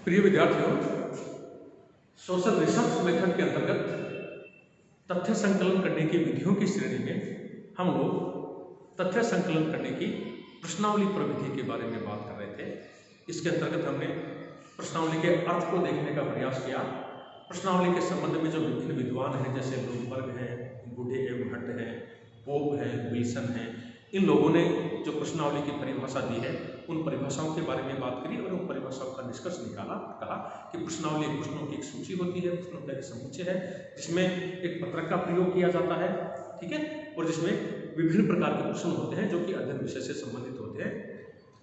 प्रिय विद्यार्थियों, social research method के अंतर्गत तथ्य संकलन करने की विधियों की श्रेणी में हम लोग तथ्य संकलन करने की प्रश्नावली प्रविधि के बारे में बात कर रहे थे। इसके अंतर्गत हमने प्रश्नावली के अर्थ को देखने का प्रयास किया। प्रश्नावली के संबंध में जो विभिन्न विद्वान हैं, जैसे ब्लूमबर्ग हैं, गुडे एम हट हैं, पोप हैं, विल्सन हैं, इन लोगों ने जो प्रश्नावली की परिभाषा दी है, उन परिभाषाओं के बारे में बात करी और उन परिभाषाओं का निष्कर्ष निकाला। कहा कि प्रश्नावली प्रश्नों की एक सूची होती है, प्रश्नों का एक समुच्चय है, जिसमें एक पत्रक का प्रयोग किया जाता है, ठीक है, और जिसमें विभिन्न प्रकार के प्रश्न होते हैं जो कि अध्ययन विषय से संबंधित होते हैं,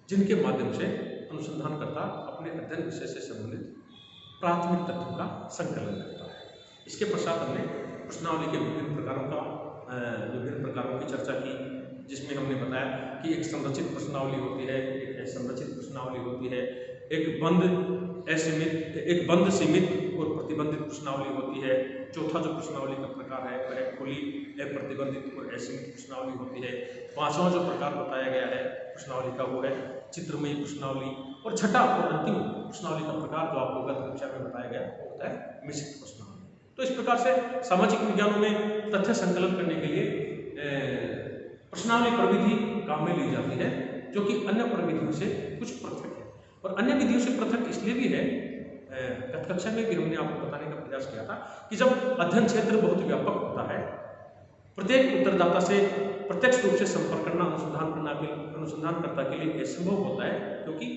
जिनके माध्यम से अनुसंधानकर्ता अपने अध्ययन विषय से संबंधित प्राथमिक तथ्यों का संकलन करता है। इसके पश्चात हमने प्रश्नावली के विभिन्न प्रकारों की चर्चा की, जिसमें हमने बताया कि एक संरचित प्रश्नावली होती है, एक असंरचित प्रश्नावली होती है, एक बंद सीमित और प्रतिबंधित प्रश्नावली होती है। चौथा जो प्रश्नावली का प्रकार है वह खुली प्रतिबंधित और असीमित प्रश्नावली होती है। पांचवा जो प्रकार बताया गया है प्रश्नावली का वो है चित्रमयी प्रश्नावली, और छठा और अंतिम प्रश्नावली का प्रकार जो आपको गत कक्षा में बताया गया वो होता है मिश्रित प्रश्नावली। तो इस प्रकार से सामाजिक विज्ञानों में तथ्य संकलन करने के लिए प्रश्नावली प्रविधि काम में ली जाती है, जो कि अन्य प्रविधियों से कुछ पृथक है। और अन्य विधियों से पृथक इसलिए भी है, गत कक्षा में भी हमने आपको बताने का प्रयास किया था कि जब अध्ययन क्षेत्र बहुत व्यापक होता है, प्रत्येक उत्तरदाता से प्रत्यक्ष रूप से संपर्क करना अनुसंधानकर्ता के लिए असंभव होता है, क्योंकि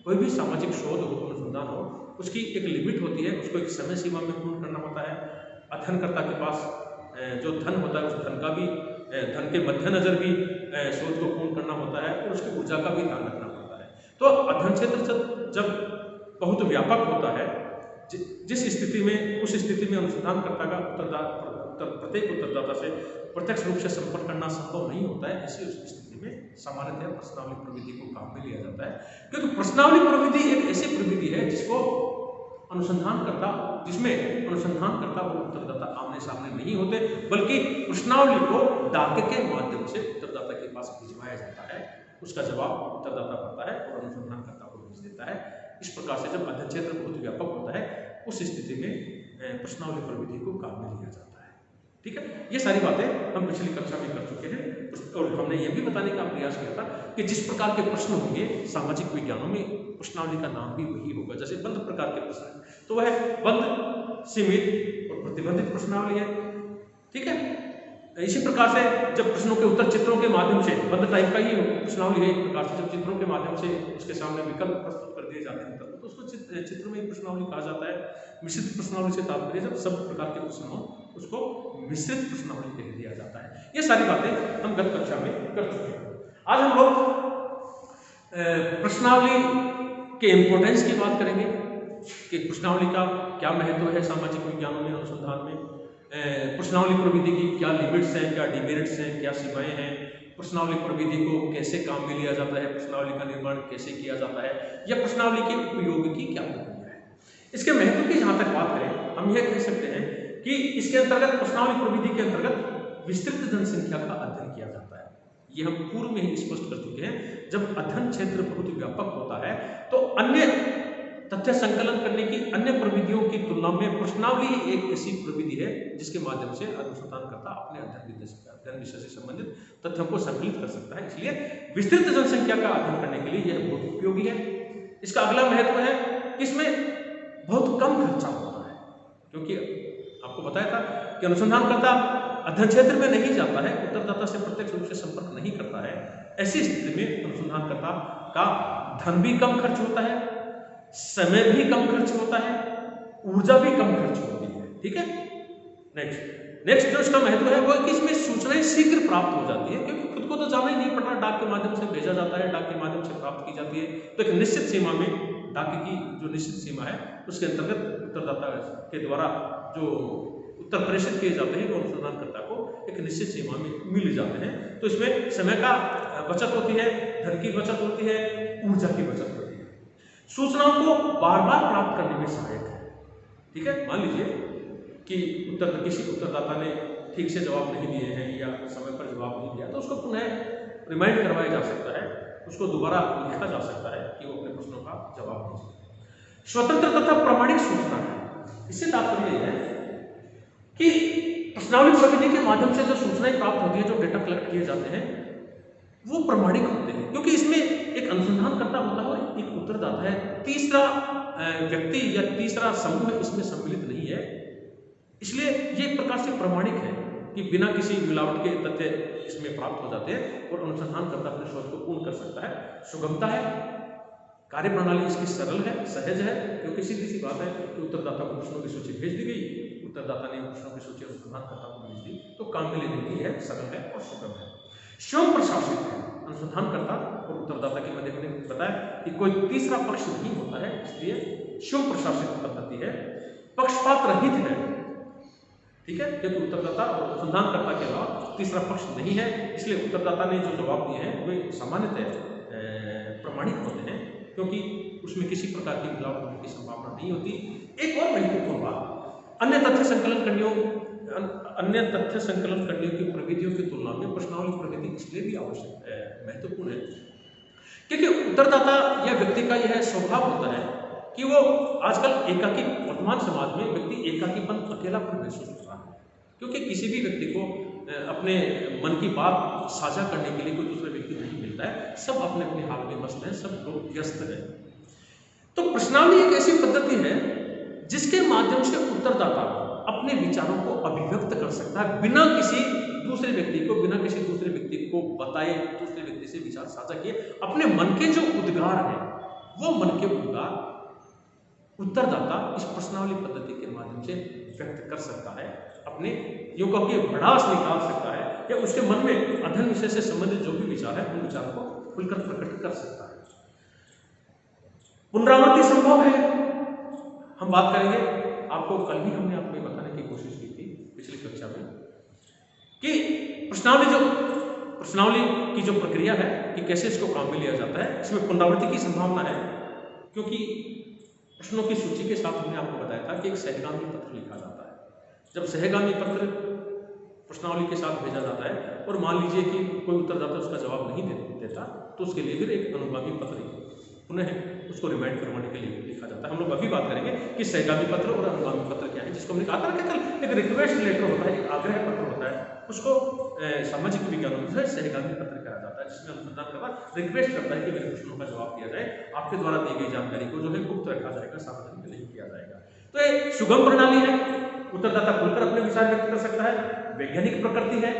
कोई भी सामाजिक शोध हो, अनुसंधान हो, उसकी एक लिमिट होती है, उसको एक समय सीमा में पूर्ण करना होता है। अध्ययनकर्ता के पास जो धन होता है, उस धन के मद्देनजर भी शोध को पूर्ण करना होता है और उसकी ऊर्जा का भी ध्यान रखना पड़ता है। तो अध्ययन क्षेत्र जब बहुत व्यापक होता है, जिस स्थिति में उस स्थिति में अनुसंधानकर्ता का प्रत्येक उत्तरदाता से प्रत्यक्ष रूप से संपर्क करना संभव नहीं होता है। ऐसी उस स्थिति में सामान्यतः प्रश्नावली प्रविधि को काम में लिया जाता है, क्योंकि प्रश्नावली प्रविधि एक ऐसी प्रविधि है जिसमें अनुसंधानकर्ता और उत्तरदाता आमने सामने नहीं होते, बल्कि प्रश्नावली को डाक के माध्यम से उत्तरदाता के पास भिजवाया जाता है, उसका जवाब उत्तरदाता पढ़ता है और अनुसंधानकर्ता को भेज देता है। इस प्रकार से जब अध्ययन क्षेत्र बहुत व्यापक होता है, उस स्थिति में प्रश्नावली प्रविधि को काम में लिया जाता है। ठीक है, ये सारी बातें हम पिछली कक्षा में कर चुके हैं, और हमने ये भी बताने का प्रयास किया था कि जिस प्रकार के प्रश्न होंगे सामाजिक विज्ञानों में, प्रश्नावली का नाम भी वही होगा। जैसे बंद प्रकार के प्रश्न, तो वह बंद, सीमित और प्रतिबंधित प्रश्नावली है। ठीक है, इसी प्रकार से जब प्रश्नों के उत्तर चित्रों के माध्यम से, बंद टाइप का ही प्रश्नावली है एक प्रकार से, जब चित्रों के माध्यम से उसके सामने विकल्प प्रस्तुत कर दिए जाते हैं तो उसको चित्र में प्रश्नावली कहा जाता है। मिश्रित प्रश्नावली से तात्पर्य जब सब प्रकार के प्रश्न हो उसको मिश्रित प्रश्नावली कह दिया जाता है। ये सारी बातें हम गत कक्षा में कर चुके हैं। आज हम लोग प्रश्नावली के इम्पोर्टेंस की बात करेंगे कि प्रश्नावली का क्या महत्व है सामाजिक विज्ञानों में, अनुसंधान में, प्रश्नावली प्रविधि की क्या लिमिट्स हैं, क्या डिमेरिट्स हैं, क्या सीमाएं हैं, प्रश्नावली प्रविधि को कैसे काम में लिया जाता है, प्रश्नावली का निर्माण कैसे किया जाता है, या प्रश्नावली के उपयोग की क्या प्रक्रिया है। इसके महत्व की जहां तक बात करें, हम यह कह सकते हैं कि इसके अंतर्गत, प्रश्नावली प्रविधि के अंतर्गत विस्तृत जनसंख्या का अध्ययन किया जाता है। ये हम पूर्व में ही स्पष्ट कर चुके हैं। जब अध्ययन क्षेत्र बहुत व्यापक होता है तो अन्य तथ्य संकलन करने की अन्य प्रविधियों की तुलना में प्रश्नावली एक ऐसी प्रविधि है जिसके माध्यम से अनुसंधानकर्ता अपने अध्ययन विषय से संबंधित तथ्यों को संकलित कर सकता है। इसलिए विस्तृत जनसंख्या का अध्ययन करने के लिए यह बहुत उपयोगी है। इसका अगला महत्व है कि इसमें बहुत कम खर्चा होता है, क्योंकि आपको बताया था कि अनुसंधानकर्ता अध्ययन क्षेत्र में नहीं जाता है, उत्तरदाता से प्रत्यक्ष रूप से संपर्क नहीं करता है। ऐसी स्थिति में अनुसंधानकर्ता का धन भी कम खर्च होता है, समय भी कम खर्च होता है, ऊर्जा भी कम खर्च होती है। ठीक है, नेक्स्ट जो इसका महत्व है वो है कि इसमें सूचनाएं शीघ्र प्राप्त हो जाती है, क्योंकि खुद को तो जाना ही नहीं पड़ रहा, डाक के माध्यम से भेजा जाता है, डाक के माध्यम से प्राप्त की जाती है। तो एक निश्चित सीमा में, डाक की जो निश्चित सीमा है उसके अंतर्गत उत्तरदाता के द्वारा जो उत्तर प्रेषित किए जाते हैं वो अनुसंधानकर्ता को एक निश्चित सीमा में मिल जाते हैं। तो इसमें समय का बचत होती है, धन की बचत होती है, ऊर्जा की बचत होती है, सूचनाओं को बार बार प्राप्त करने में सहायक है। ठीक है, मान लीजिए कि किसी उत्तरदाता ने ठीक से जवाब नहीं दिए हैं या समय पर जवाब नहीं दिया, तो उसको पुनः रिमाइंड करवाया जा सकता है, उसको दोबारा लिखा जा सकता है कि वो अपने प्रश्नों का जवाब दे। स्वतंत्र तथा प्रामाणिक सूचना है। इससे तात्पर्य यह है कि प्रश्नावली प्रविधि के माध्यम से जो सूचनाएं प्राप्त होती है, जो डेटा कलेक्ट किए जाते हैं, वो प्रामाणिक होते हैं, क्योंकि इसमें एक अनुसंधानकर्ता होता है और एक उत्तरदाता है। तीसरा व्यक्ति या तीसरा समूह इसमें सम्मिलित नहीं है। इसलिए ये एक प्रकार से प्रामाणिक है कि बिना किसी मिलावट के तथ्य इसमें प्राप्त हो जाते हैं और अनुसंधानकर्ता अपने शोध को पूर्ण कर सकता है। सुगमता है, कार्य प्रणाली इसकी सरल है, सहज है, क्योंकि सीधी सी बात है कि उत्तरदाता को प्रश्नों की सूची भेज दी गई, उत्तरदाता ने प्रश्नों की सूची अनुसंधानकर्ता को भेज दी, तो काम में लेने की है, सरल है और सुगम है। स्वयं प्रशासित है, अनुसंधानकर्ता और उत्तरदाता के मध्य मैंने बताया कि कोई तीसरा पक्ष नहीं होता है, इसलिए स्वयं प्रशासित पद्धति है। पक्षपात रहित है, ठीक है, क्योंकि उत्तरदाता और अनुसंधानकर्ता के अलावा तीसरा पक्ष नहीं है, इसलिए उत्तरदाता ने जो जवाब दिए हैं वे सामान्यतः प्रमाणित होते हैं, क्योंकि उसमें किसी प्रकार की मिलावट होने की संभावना नहीं होती। एक और महत्वपूर्ण बात, अन्य तथ्य संकलन करने की प्रविधियों की तुलना में प्रश्नावली प्रविधि इसलिए भी आवश्यक है, महत्वपूर्ण है, क्योंकि उत्तरदाता या व्यक्ति का यह स्वभाव होता है कि वो आजकल एकाकी, वर्तमान समाज में व्यक्ति एकाकीपन, अकेलापन महसूस कर रहा है, क्योंकि किसी भी व्यक्ति को अपने मन की बात साझा करने के लिए कोई दूसरा व्यक्ति नहीं मिलता है, सब अपने अपने हाल में मस्त हैं, सब लोग व्यस्त हैं। तो प्रश्नावली एक ऐसी पद्धति है जिसके माध्यम से उत्तरदाता अपने विचारों को अभिव्यक्त कर सकता है बिना किसी दूसरे व्यक्ति को बताए, दूसरे व्यक्ति से विचार साझा किए। अपने मन के जो उद्गार हैं, वो मन के उद्गार उत्तरदाता इस प्रश्नावली पद्धति के माध्यम से व्यक्त कर सकता है, अपने यूं कहो कि भड़ास निकाल सकता है, या उसके मन में अध्ययन विषय से संबंधित जो भी विचार है उन विचारों को खुलकर प्रकट कर सकता है। पुनरावृत्ति संभव है, हम बात करेंगे, आपको कल भी हमने आपको बताने की कोशिश की थी पिछली कक्षा में कि प्रश्नावली की जो प्रक्रिया है कि कैसे इसको काम में लिया जाता है, इसमें पुनरावृत्ति की संभावना है, क्योंकि प्रश्नों की सूची के साथ हमने आपको बताया था कि एक सहगामी पत्र लिखा जाता है। जब सहगामी पत्र प्रश्नावली के साथ भेजा जाता है और मान लीजिए कि कोई उत्तरदाता उसका जवाब नहीं देता, तो उसके लिए फिर एक अनुगामी पत्र पुनः उसको रिमाइंड करवाने के लिए लिखा जाता है। हम लोग अभी बात करेंगे कि सहगामी पत्र और अनुगामी पत्र क्या है, जिसको हमने कहा था कि कल एक रिक्वेस्ट लेटर होता है, एक आग्रह पत्र होता है, उसको सामाजिक विज्ञानों में सहगामी पत्र कहा जाता है, जिसमें अनुसंधानकर्ता रिक्वेस्ट करता है कि मेरे प्रश्नों का जवाब दिया जाए, आपके द्वारा दी गई जानकारी को जो है गुप्त रखा जाएगा, सार्वजनिक नहीं किया जाएगा। तो ये सुगम प्रणाली है, उत्तरदाता खुलकर अपने विचार व्यक्त कर सकता है, वैज्ञानिक प्रकृति है,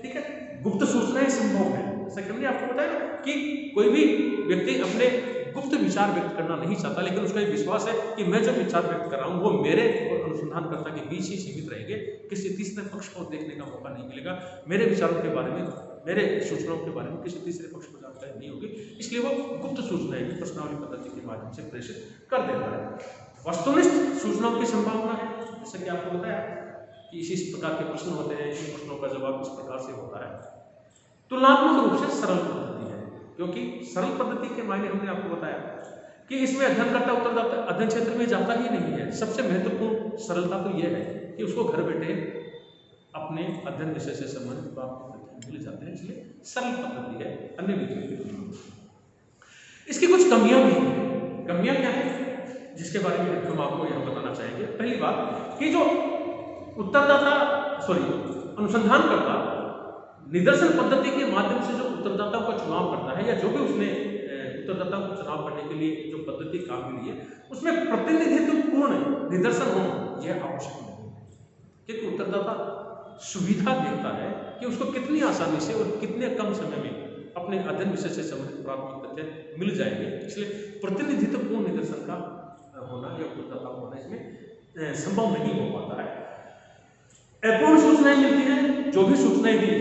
ठीक है, गुप्त सूचनाएं संभव है। जैसा कि हमने आपको बताया कि कोई भी व्यक्ति अपने गुप्त विचार व्यक्त करना नहीं चाहता, लेकिन उसका एक विश्वास है कि मैं जो विचार व्यक्त कर रहा हूँ वो मेरे और अनुसंधानकर्ता के बीच ही सीमित रहेंगे, किसी तीसरे पक्ष को देखने का मौका नहीं मिलेगा, मेरे विचारों के बारे में, मेरे सूचनाओं के बारे में किसी तीसरे पक्ष को जानकारी नहीं होगी, इसलिए वो गुप्त सूचनाएं भी प्रश्नावली पद्धति के माध्यम से प्रेषित कर देता है। वस्तुनिष्ठ सूचनाओं की संभावना है, जैसे कि आपको बताया कि इसी प्रकार के प्रश्न होते हैं, इन प्रश्नों का जवाब इस प्रकार से होता है। तुलनात्मक रूप से सरल पद्धति है, क्योंकि सरल पद्धति के मायने हमने आपको बताया कि इसमें अध्ययनकर्ता उत्तरदाता अध्ययन क्षेत्र में जाता ही नहीं है। सबसे महत्वपूर्ण सरलता तो यह है कि उसको घर बैठे अपने अध्ययन विषय से संबंधित बात मिल जाते हैं, इसलिए सरल पद्धति है अन्य विधियों की तुलना में। इसकी कुछ कमियां भी हैं। कमियां क्या है जिसके बारे में हम आपको यहां बताना चाहेंगे। पहली बात कि जो अनुसंधानकर्ता निदर्शन पद्धति के माध्यम से जो उत्तरदाता का चुनाव करता है, या जो भी उसने उत्तरदाता को चुनाव करने के लिए जो पद्धति काम में ली है, उसमें प्रतिनिधित्वपूर्ण निदर्शन हो यह आवश्यक नहीं है, क्योंकि उत्तरदाता सुविधा देखता है कि उसको कितनी आसानी से और कितने कम समय में अपने अध्ययन विषय से संबंधित प्राथमिक तथ्य मिल जाएंगे, इसलिए प्रतिनिधित्वपूर्ण निदर्शन का होना या उत्तरदाता होना इसमें संभव नहीं हो पाता है। अपूर्ण सूचनाएं मिलती हैं, जो भी सूचनाएं दी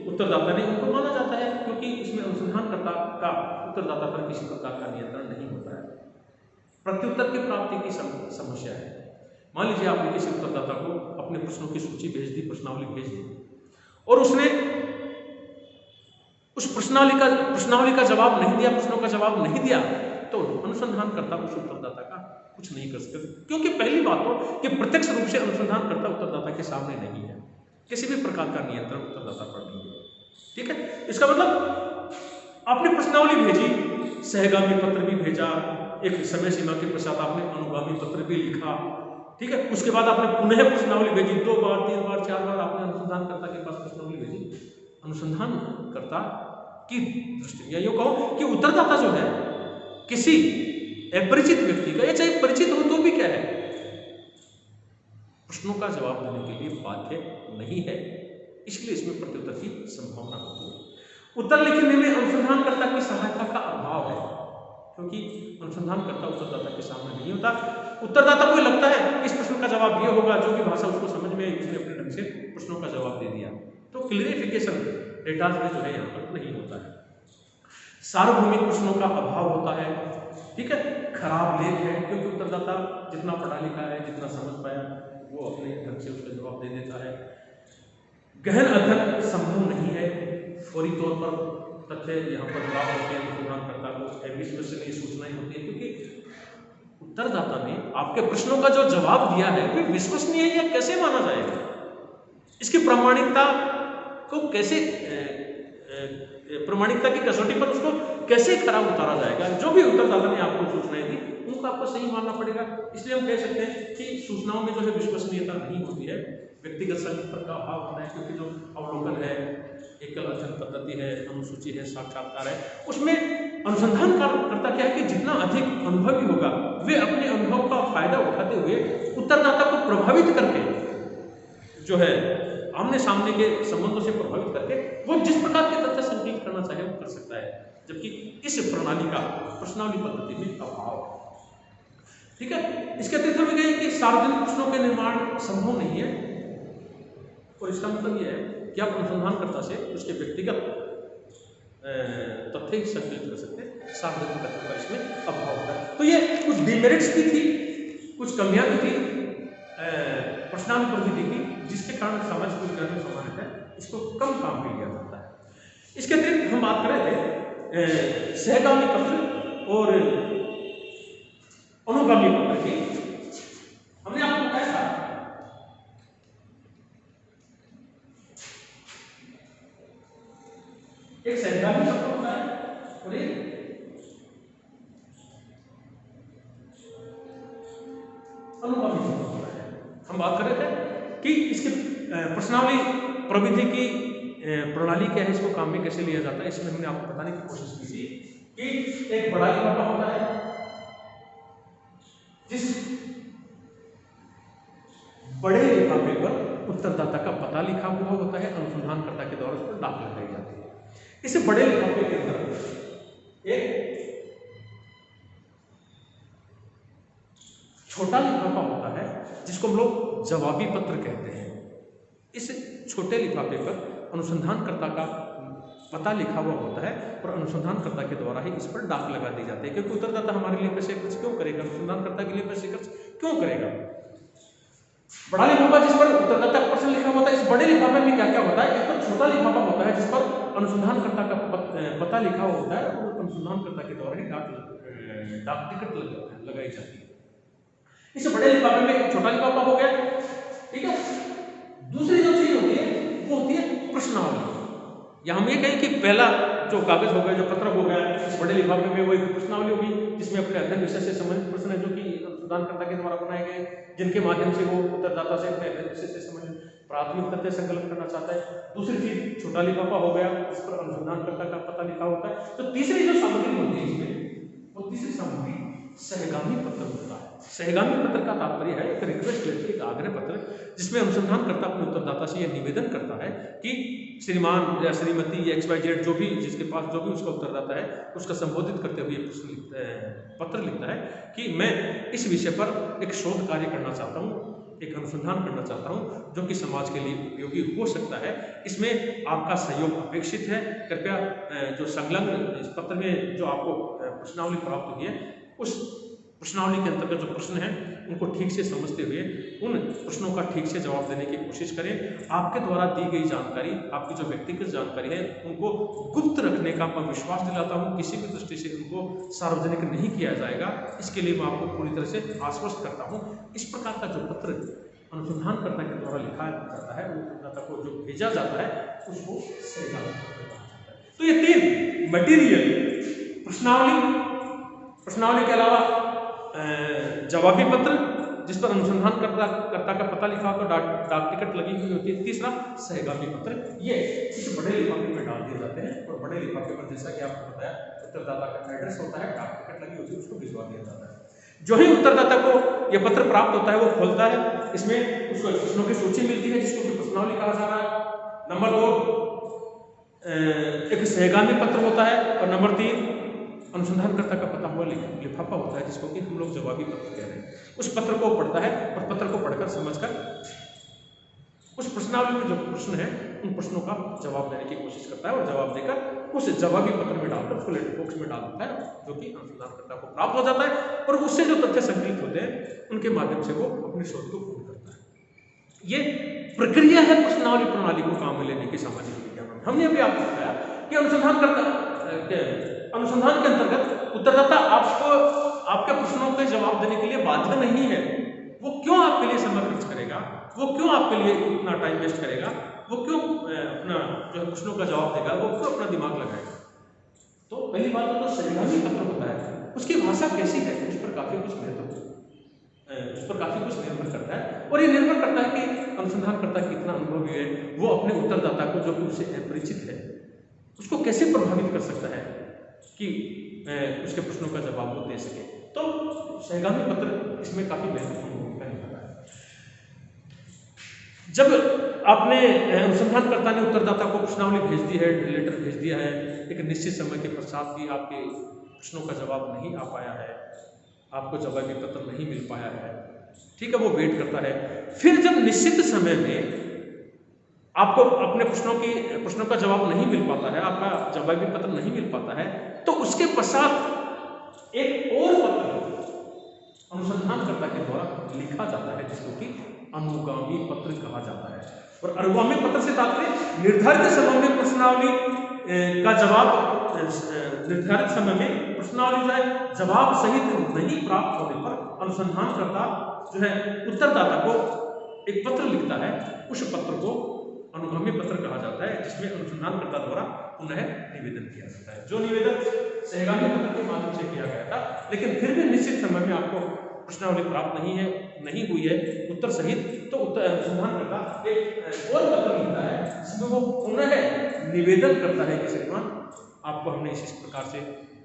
उत्तरदाता ने उनको माना जाता है, क्योंकि इसमें अनुसंधानकर्ता का उत्तरदाता पर किसी प्रकार का नियंत्रण नहीं होता है। प्रत्युत्तर की प्राप्ति की समस्या है। मान लीजिए आपने किसी उत्तरदाता को अपने प्रश्नों की सूची भेज दी, प्रश्नावली भेज दी, और उसने उस प्रश्नावली का जवाब नहीं दिया, प्रश्नों का जवाब नहीं दिया, तो अनुसंधानकर्ता उस उत्तरदाता का कुछ नहीं कर सकते, क्योंकि पहली बात तो कि प्रत्यक्ष रूप से अनुसंधानकर्ता उत्तरदाता के सामने नहीं है, किसी भी प्रकार का नियंत्रण उत्तरदाता पर नहीं है। ठीक है, इसका मतलब आपने प्रश्नावली भेजी, सहगामी पत्र भी भेजा, एक समय सीमा के पश्चात आपने अनुगामी पत्र भी लिखा, ठीक है, उसके बाद आपने पुनः प्रश्नावली भेजी, 2 बार 3 बार 4 बार आपने अनुसंधानकर्ता के पास प्रश्नावली भेजी। अनुसंधानकर्ता की दृष्टि या यूँ कहो कि उत्तरदाता जो है किसी अपरिचित व्यक्ति का या चाहे परिचित हो तो भी क्या है, प्रश्नों का जवाब देने के लिए बाध्य नहीं है, इसलिए इसमें प्रत्युत्तर की संभावना होती है। उत्तर लिखने में अनुसंधानकर्ता की सहायता का अभाव है, क्योंकि अनुसंधानकर्ता उत्तरदाता के सामने नहीं होता। उत्तरदाता को लगता है इस प्रश्न का जवाब ये होगा, जो भी भाषा उसको समझ में आई उसने अपने ढंग से प्रश्नों का जवाब दे दिया, तो क्लियरिफिकेशन डेटाज में जो है यहाँ पर नहीं होता है। सार्वभौमिक प्रश्नों का अभाव होता है, ठीक है, खराब लेख है, क्योंकि उत्तरदाता जितना पढ़ा लिखा है, जितना समझ पाया वो अपने ढंग से उसका जवाब दे देता है। गहन अध्ययन संभव नहीं है, फौरी तौर पर तथ्य यहाँ पर प्राप्त होते हैं अनुसंधानकर्ता को अविश्वसनीय सूचनाएं होती है, क्योंकि उत्तरदाता ने आपके प्रश्नों का जो जवाब दिया है वो विश्वसनीय है या कैसे माना जाएगा, इसकी प्रामाणिकता को कैसे प्रामाणिकता की कसौटी पर उसको कैसे खरा उतारा जाएगा। जो भी उत्तरदाता ने आपको सूचनाएं दी उनको आपको सही मानना पड़ेगा। इसलिए हम कह सकते हैं कि सूचनाओं में जो है विश्वसनीयता नहीं होती है, व्यक्तिगत संकल्प का अभाव होता है, क्योंकि जो अवलोकन है, एकल अध्ययन पद्धति है, अनुसूची है, साक्षात्कार है, उसमें अनुसंधानकर्ता क्या है कि जितना अधिक अनुभवी होगा वे अपने अनुभव का फायदा उठाते हुए उत्तरदाता को प्रभावित करके जो है आमने सामने के संबंधों से प्रभावित करके वो जिस प्रकार के तथ्य संकलित करना चाहे वो कर सकता है, जबकि इस प्रणाली का प्रश्नावली पद्धति में अभाव है, ठीक है। इसके अतिरिक्त हम कहें कि सार्वजनिक प्रश्नों के निर्माण संभव नहीं है, और इसका मतलब यह है कि आप अनुसंधानकर्ता से उसके व्यक्तिगत तथ्य संकलित कर सकते हैं, सार्वजनिक तथ्यों का इसमें अभाव होता है। तो ये कुछ डिमेरिट्स भी थी, कुछ कमियां भी थी प्रश्नावली पद्धति की, जिसके कारण सामाजिक विज्ञान में समानता है इसको कम काम में लिया जाता है। इसके अतिरिक्त हम बात कर रहे थे सहगामी पत्र और अनुगामी पत्र की। हमने आपको बताया था एक सहगामी पत्र होता है और एक अनुगामी पत्र होता है। हम बात कर रहे थे कि इसके प्रश्नावली प्रविधि की प्रणाली क्या है, इसको काम में कैसे लिया जाता है। इसमें हमने आपको बताने की कोशिश की थी कि एक बड़ा लिफाफा होता है जिस बड़े लिफाफे पर उत्तरदाता का पता लिखा हुआ होता है, अनुसंधानकर्ता के द्वारा उस पर डाक लगाई जाती है। इस बड़े लिफाफे के अंदर एक छोटा लिफाफा होता है जिसको हम लोग जवाबी पत्र कहते हैं। इस छोटे लिफाफे पर अनुसंधानकर्ता का पता लिखा हुआ होता है और अनुसंधानकर्ता के द्वारा ही इस पर डाक लगा दी जाती है, क्योंकि उत्तरदाता हमारे लिए पैसे खर्च क्यों करेगा, अनुसंधानकर्ता के लिए पैसे खर्च क्यों करेगा। बड़ा लिफाफा जिस पर उत्तरदाता का प्रश्न लिखा होता है, इस बड़े लिफाफे में क्या क्या होता है, एक तो छोटा लिफाफा होता है जिस पर अनुसंधानकर्ता का पता लिखा हुआ होता है और अनुसंधानकर्ता के द्वारा ही डाक टिकट लगाई जाती है। इस बड़े लिफाफे में एक छोटा लिफाफा हो गया, ठीक है। दूसरी जो चीज होती है वो होती है प्रश्नावली। या हम ये कहें कि पहला जो कागज हो गया, जो पत्र हो गया, इस बड़े लिफाफे में वो एक प्रश्नावली होगी जिसमें अपने अध्ययन विषय से संबंधित प्रश्न है जो कि अनुसंधानकर्ता के द्वारा बनाए गए, जिनके माध्यम से वो उत्तरदाता से अपने अध्ययन विषय से संबंधित प्राथमिक तथ्य संकलन करना चाहता है। दूसरी चीज छोटा लिफाफा हो गया, इस पर अनुसंधानकर्ता का पता लिखा होता है। तो तीसरी जो सामग्री होती है इसमें, वो तीसरी सामग्री सहगामी पत्र होता है। सहगामी पत्र का तात्पर्य है एक रिक्वेस्ट लेटर, एक आग्रह पत्र, जिसमें अनुसंधानकर्ता अपने उत्तरदाता से यह निवेदन करता है कि श्रीमान या श्रीमती या XYZ जो भी जिसके पास जो भी उसका उत्तरदाता है उसका संबोधित करते हुए पत्र लिखता है कि मैं इस विषय पर एक शोध कार्य करना चाहता हूँ, एक अनुसंधान करना चाहता हूँ जो कि समाज के लिए उपयोगी हो सकता है। इसमें आपका सहयोग अपेक्षित है। कृपया जो संलग्न इस पत्र में जो आपको प्रश्नावली प्राप्त हुई है उस प्रश्नावली के अंतर्गत जो प्रश्न हैं उनको ठीक से समझते हुए उन प्रश्नों का ठीक से जवाब देने की कोशिश करें। आपके द्वारा दी गई जानकारी, आपकी जो व्यक्तिगत जानकारी है उनको गुप्त रखने का मैं विश्वास दिलाता हूं, किसी भी दृष्टि से उनको सार्वजनिक नहीं किया जाएगा, इसके लिए मैं आपको पूरी तरह से आश्वस्त करता हूं। इस प्रकार का जो पत्र अनुसंधानकर्ता के द्वारा लिखा जाता है, उत्तरदाता को जो भेजा जाता है उसको सहगामी पत्र कहा जाता है। तो ये 3 मटीरियल प्रश्नावली, प्रश्नावली के अलावा जवाबी पत्र जिस पर अनुसंधानकर्ता का पता लिखा होकर डाक टिकट लगी हुई होती है। तीसरा सहगामी पत्र, ये कुछ बड़े लिफाफे में डाल दिए जाते हैं और बड़े लिफाफे पर जैसा कि आपको बताया उत्तरदाता का एड्रेस होता है, डाक टिकट लगी होती है, उसको भिजवा दिया जाता है। जो ही उत्तरदाता को यह पत्र प्राप्त होता है वो खोलता है, इसमें उसको प्रश्नों की सूची मिलती है जिसको कि प्रश्नावली कहा जा रहा है। नंबर 2 एक सहगामी पत्र होता है और नंबर 3 अनुसंधानकर्ता का पता हुआ लिफाफा होता है जिसको कि हम लोग जवाबी पत्र कह रहे हैं। उस पत्र को पढ़ता है और पत्र को पढ़कर समझकर उस प्रश्नावली में जो प्रश्न है उन प्रश्नों का जवाब देने की कोशिश करता है और जवाब देकर उस जवाबी पत्र में डालकर उसको लेटर बॉक्स में डाल देता है, जो कि अनुसंधानकर्ता को प्राप्त हो जाता है और उससे जो तथ्य संकलित होते हैं उनके माध्यम से वो अपनी शोध को पूर्ण करता है। ये प्रक्रिया है प्रश्नावली प्रणाली को काम में लेने की सामाजिक विज्ञान में। हमने अभी आपको बताया कि अनुसंधान के अंतर्गत उत्तरदाता आपको आपके प्रश्नों के जवाब देने के लिए बाध्य नहीं है। वो क्यों आपके लिए समय खर्च करेगा, वो क्यों आपके लिए इतना टाइम वेस्ट करेगा, वो क्यों अपना जो प्रश्नों का जवाब देगा, वो क्यों अपना दिमाग लगाएगा। तो पहली बात तो सहगामी पत्र होता है, उसकी भाषा कैसी है उस पर काफी कुछ निर्भर करता है और ये निर्भर करता है कि अनुसंधानकर्ता कितना अनुभवी है, वो अपने उत्तरदाता को जो कि उससे अपरिचित है उसको कैसे प्रभावित कर सकता है कि उसके प्रश्नों का जवाब वो दे सके। तो सहगामी पत्र इसमें काफी महत्वपूर्ण भूमिका निभाता है। जब आपने अनुसंधानकर्ता ने उत्तरदाता को प्रश्नावली भेज दी है, लेटर भेज दिया है, एक निश्चित समय के पश्चात भी आपके प्रश्नों का जवाब नहीं आ पाया है, आपको जवाबी पत्र नहीं मिल पाया है, ठीक है, वो वेट करता है। फिर जब निश्चित समय में आपको अपने प्रश्नों का जवाब नहीं मिल पाता है, आपका जवाबी पत्र नहीं मिल पाता है, तो उसके पश्चात एक और पत्र अनुसंधानकर्ता के द्वारा लिखा जाता है जिसको कि अनुगामी पत्र कहा जाता है। और अनुगामी पत्र से तात्पर्य निर्धारित समय में प्रश्नावली का जवाब निर्धारित समय में प्रश्नावली जो है जवाब सहित नहीं प्राप्त होने पर अनुसंधानकर्ता जो है उत्तरदाता को एक पत्र लिखता है। उस पत्र को अनुगामी पत्र कहा जाता है जिसमें अनुसंधानकर्ता द्वारा पुनः निवेदन किया जाता है। जो निवेदन सहगामी पत्र के माध्यम से किया गया था, लेकिन फिर भी निश्चित समय में आपको प्रश्नावली प्राप्त नहीं हुई है उत्तर सहित, तो अनुसंधानकर्ता एक और पत्र लिखता है जिसमें वो पुनः निवेदन करता है कि श्रीमान आपको हमने इस प्रकार से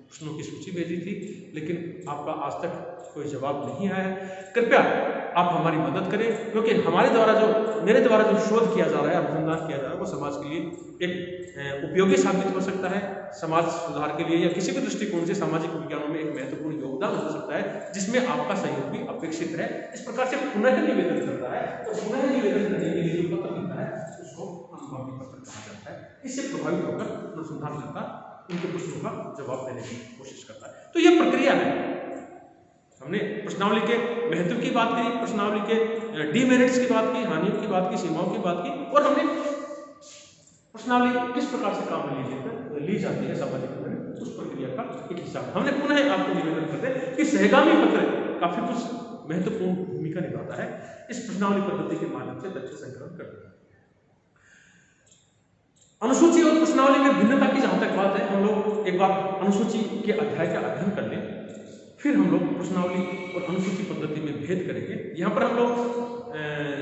प्रश्नों की सूची भेजी थी, लेकिन आपका आज तक कोई जवाब नहीं आया, कृपया आप हमारी मदद करें, क्योंकि मेरे द्वारा जो शोध किया जा रहा है, अनुसंधान किया जा रहा है, वो समाज के लिए एक उपयोगी साबित हो सकता है, समाज सुधार के लिए या किसी भी दृष्टिकोण से सामाजिक विज्ञानों में एक महत्वपूर्ण योगदान हो सकता है जिसमें आपका सहयोग भी अपेक्षित है। इस प्रकार से पुनः निवेदन करता है, तो पुनः निवेदन करने के लिए जो पत्र लिखता है उसको अनुगामी पत्र कहा जाता है। इससे प्रभावित होकर अनुसंधानकर्ता उनके प्रश्नों का जवाब देने की कोशिश करता है। तो यह प्रक्रिया है। हमने प्रश्नावली के महत्व की बात करी, प्रश्नावली के डीमेरिट्स की बात की, हानियों की बात की, सीमाओं की बात की, और हमने प्रश्नावली किस प्रकार से काम में ली जाती है सामाजिक में, उस प्रक्रिया का एक हिस्सा हमने पुनः आपको निवेदन करते हैं कि सहगामी पत्र काफी कुछ महत्वपूर्ण भूमिका निभाता है इस प्रश्नावली पद्धति के माध्यम से तथ्य संकलन करते हैं। अनुसूची और प्रश्नावली में भिन्नता की जहां तक बात है, हम लोग एक बार अनुसूची के अध्याय का अध्ययन कर लें, फिर हम लोग प्रश्नावली और अनुसूची पद्धति में भेद करेंगे। यहाँ पर हम लोग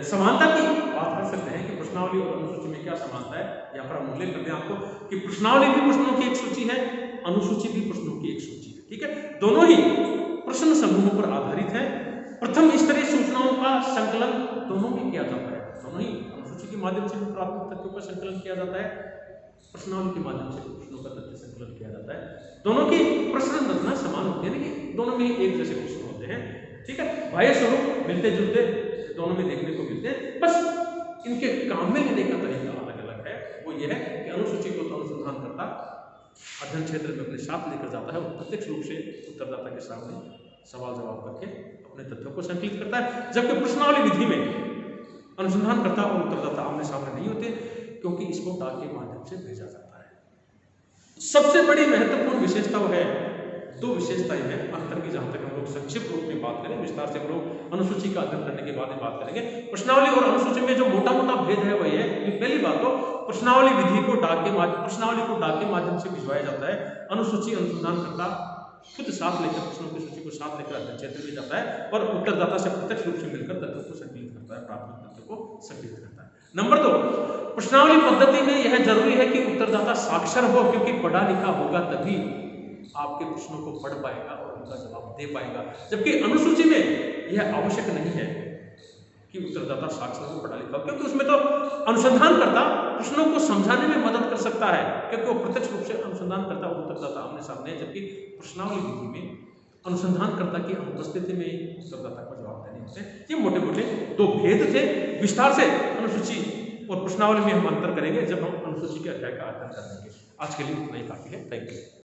समानता की बात कर सकते हैं कि प्रश्नावली और अनुसूची में क्या समानता है। यहाँ पर हम उल्लेख करते हैं आपको कि प्रश्नावली भी प्रश्नों की एक सूची है, अनुसूची भी प्रश्नों की एक सूची है, ठीक है। दोनों ही प्रश्न समूहों पर आधारित है। प्रथम स्तरीय सूचनाओं का संकलन दोनों में किया जाता है, दोनों ही अनुसूची के माध्यम से भी प्राथमिक तथ्यों का संकलन किया जाता है, प्रश्नावली के माध्यम से प्रश्नों का तथ्य संकलन किया जाता है। दोनों की प्रश्न रचना समान होती है, लेकिन दोनों में एक जैसे प्रश्न होते हैं, ठीक है। बाह्य स्वरूप मिलते जुलते दोनों में देखने को मिलते हैं, बस इनके काम में लेने का तरीका अलग अलग है। वो ये है कि अनुसूची को तो अनुसंधानकर्ता अध्ययन क्षेत्र में अपने साथ लेकर जाता है और प्रत्यक्ष रूप से उत्तरदाता के सामने सवाल जवाब करके अपने तथ्यों को संकलित करता है, जबकि प्रश्नावली विधि में अनुसंधानकर्ता और उत्तरदाता आमने सामने नहीं होते, क्योंकि इसको डाक के माध्यम से भेजा जाता है। सबसे बड़ी महत्वपूर्ण विशेषता वो है, दो विशेषताएं हैं अंतर की, जहां तक हम लोग संक्षिप्त रूप में बात करें, विस्तार से हम लोग अनुसूची का अध्ययन करने के बाद में बात करेंगे। प्रश्नावली और अनुसूची में जो मोटा मोटा भेद है वही है कि पहली बात तो प्रश्नावली विधि को प्रश्नावली को डाक के माध्यम से भिजवाया जाता है, अनुसूची अनुसंधानकर्ता खुद साथ लेकर प्रश्नों की सूची को साथ लेकर अध्ययन क्षेत्र में जाता है और उत्तरदाता से प्रत्यक्ष रूप से मिलकर तथ्यों को संकलित करता है, प्राथमिक तथ्यों को संकलित करता है। नंबर 2, प्रश्नावली पद्धति में यह जरूरी है कि उत्तरदाता साक्षर हो, क्योंकि पढ़ा लिखा होगा तभी आपके प्रश्नों को पढ़ पाएगा और उनका जवाब दे पाएगा, जबकि अनुसूची में यह आवश्यक नहीं है कि उत्तरदाता साक्षर हो, पढ़ा लिखा हो, क्योंकि उसमें तो अनुसंधानकर्ता प्रश्नों को समझाने में मदद कर सकता है, क्योंकि वो प्रत्यक्ष रूप से अनुसंधान करता है, उत्तरदाता आमने सामने है, जबकि प्रश्नावली विधि में अनुसंधानकर्ता की अनुपस्थिति में ही उत्तरदाता को जवाब देने होते हैं। ये मोटे मोटे 2 भेद थे। विस्तार से अनुसूची और प्रश्नावली में हम अंतर करेंगे जब हम अनुसूची के अध्याय का अध्ययन करेंगे। आज के लिए इतना ही काफी है। Thank you.